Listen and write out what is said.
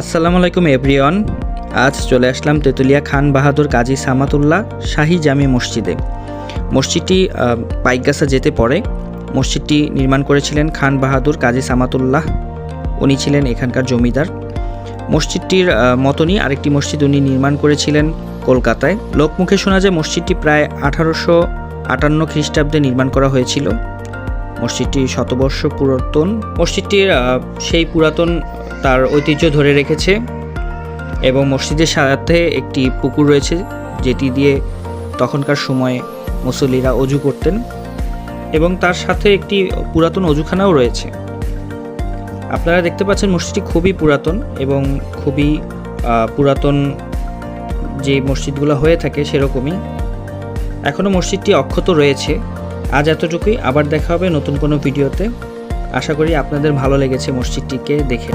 আসসালামু আলাইকুম এভরিওয়ান। আজ চলে আসলাম তেতুলিয়া খান বাহাদুর কাজী সামাতুল্লাহ শাহী জামি মসজিদে। মসজিদটি পাইকগাছা যেতে পড়ে। মসজিদটি নির্মাণ করেছিলেন খান বাহাদুর কাজী সামাতুল্লাহ। উনি ছিলেন এখানকার জমিদার। মসজিদটির মতনই আরেকটি মসজিদ উনি নির্মাণ করেছিলেন কলকাতায়। লোকমুখে শোনা যায় মসজিদটি প্রায় 1858 খ্রিস্টাব্দে নির্মাণ করা হয়েছিল। মসজিদটি শতবর্ষ পুরাতন। মসজিদটির সেই পুরাতন তার ঐতিহ্য ধরে রেখেছে এবং মসজিদের সাথে একটি পুকুর রয়েছে যেটি দিয়ে তখনকার সময়ে মুসল্লিরা অজু করতেন এবং তার সাথে একটি পুরাতন অজুখানাও রয়েছে। আপনারা দেখতে পাচ্ছেন মসজিদটি খুবই পুরাতন এবং খুবই পুরাতন যে মসজিদগুলো হয়ে থাকে সেরকমই এখনও মসজিদটি অক্ষত রয়েছে। আজ এতটুকুই, আবার দেখা হবে নতুন কোনো ভিডিওতে। আশা করি আপনাদের ভালো লেগেছে মসজিদটিকে দেখে।